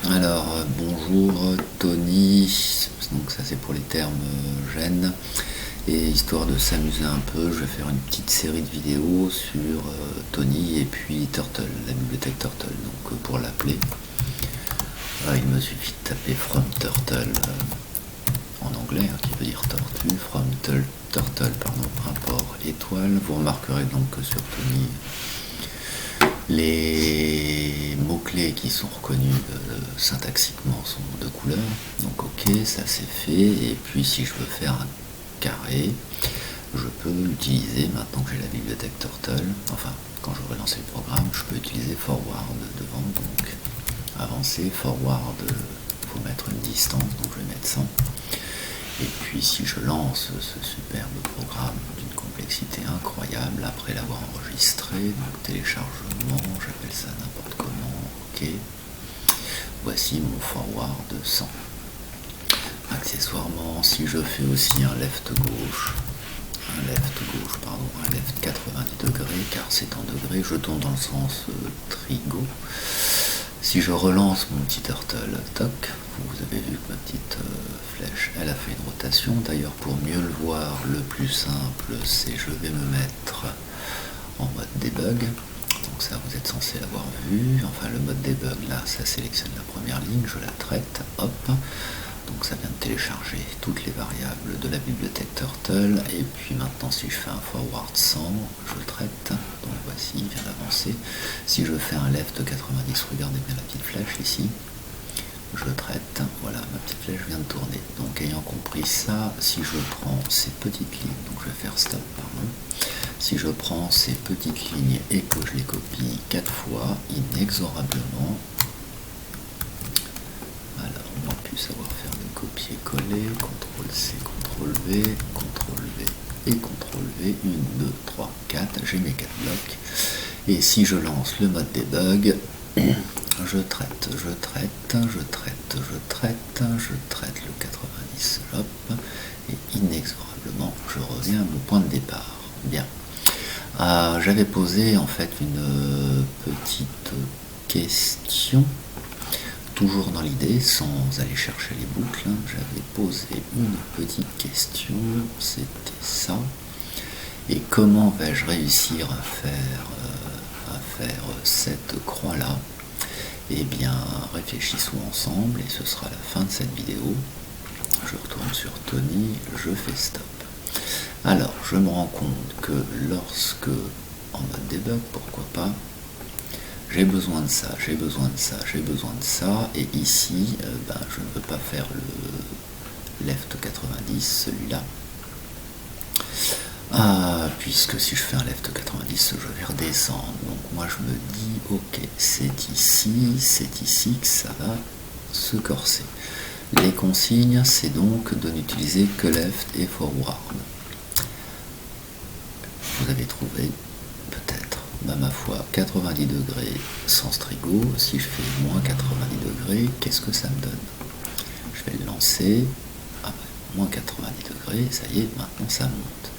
Alors, bonjour Tony, donc ça c'est pour les termes gènes, et histoire de s'amuser un peu, je vais faire une petite série de vidéos sur Tony et puis Turtle, la bibliothèque Turtle. Donc pour l'appeler, il me suffit de taper From Turtle en anglais, qui veut dire tortue, From Turtle, import étoile. Vous remarquerez donc que sur Tony, les mots-clés qui sont reconnus syntaxiquement sont de couleur. Donc ok, ça c'est fait. Et puis si je veux faire un carré, je peux utiliser, maintenant que j'ai la bibliothèque Turtle, enfin quand j'aurai lancé le programme, je peux utiliser forward devant. Donc avancer, forward, il faut mettre une distance, donc je vais mettre 100. Et puis si je lance ce superbe programme d'une complexité incroyable, après l'avoir enregistré, donc téléchargement, j'appelle ça n'importe comment, ok, voici mon forward 100. Accessoirement, si je fais aussi un left 90 degrés, car c'est en degrés, je tourne dans le sens trigo. Si je relance mon petit turtle, toc, vous avez vu que ma petite flèche, elle a fait une rotation. D'ailleurs, pour mieux le voir, le plus simple, c'est je vais me mettre en mode debug. Donc ça, vous êtes censé l'avoir vu. Enfin, le mode debug, là, ça sélectionne la première ligne, je la traite, hop. Donc ça vient de télécharger toutes les variables de la bibliothèque Turtle. Et puis maintenant, si je fais un forward 100, je le traite. Donc voici, il vient d'avancer. Si je fais un left 90, regardez bien la petite flèche ici. Je traite, voilà, ma petite flèche vient de tourner. Donc ayant compris ça, si je prends ces petites lignes, donc je vais faire stop, pardon. Si je prends ces petites lignes et que je les copie 4 fois, inexorablement, alors on va plus savoir faire de copier-coller, CTRL-C, CTRL-V, CTRL-V et CTRL-V, 1, 2, 3, 4, j'ai mes 4 blocs. Et si je lance le mode debug, je traite le 90, hop, et inexorablement, je reviens à mon point de départ. Bien. J'avais posé en fait une petite question, toujours dans l'idée, sans aller chercher les boucles. J'avais posé une petite question, c'était ça. Et comment vais-je réussir à faire cette croix-là? Eh bien, réfléchissons ensemble et ce sera la fin de cette vidéo. Je retourne sur Tony, je fais stop. Alors, je me rends compte que lorsque, en mode debug, pourquoi pas, j'ai besoin de ça, et ici, je ne veux pas faire le left 90, celui-là. Puisque si je fais un left 90, je vais redescendre. Donc moi je me dis, ok, c'est ici que ça va se corser. Les consignes, c'est donc de n'utiliser que left et forward. Vous avez trouvé, peut-être, ma foi, 90 degrés sans strigo. Si je fais moins 90 degrés, qu'est-ce que ça me donne? Je vais le lancer. Moins 90 degrés, ça y est, maintenant ça monte.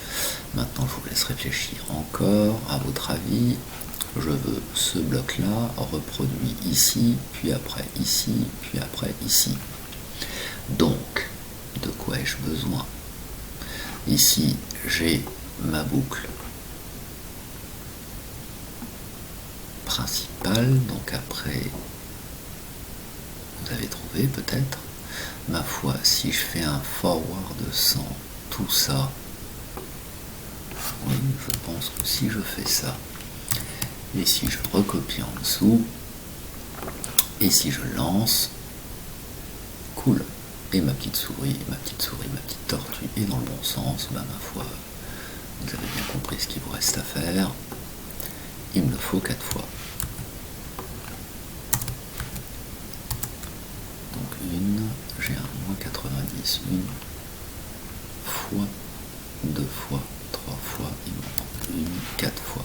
Maintenant, je vous laisse réfléchir encore. À votre avis, je veux ce bloc-là reproduit ici, puis après ici, puis après ici. Donc, de quoi ai-je besoin? Ici, j'ai ma boucle principale. Donc après, vous avez trouvé peut-être. Ma foi, si je fais un forward 100, tout ça, oui, je pense que si je fais ça, et si je recopie en dessous, et si je lance, cool, et ma petite souris, ma petite tortue est dans le bon sens, ma foi, vous avez bien compris ce qu'il vous reste à faire, il me le faut 4 fois. Donc j'ai un moins 90, une fois, 2 fois, 3 fois, il m'en manque une, 4 fois.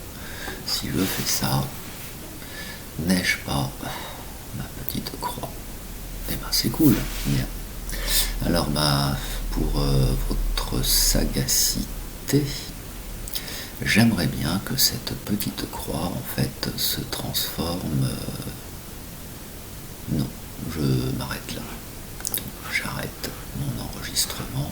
Si je fais ça, n'ai-je pas ma petite croix? Eh ben c'est cool, bien. Alors pour votre sagacité, j'aimerais bien que cette petite croix en fait se transforme. Non, je m'arrête là. J'arrête mon enregistrement.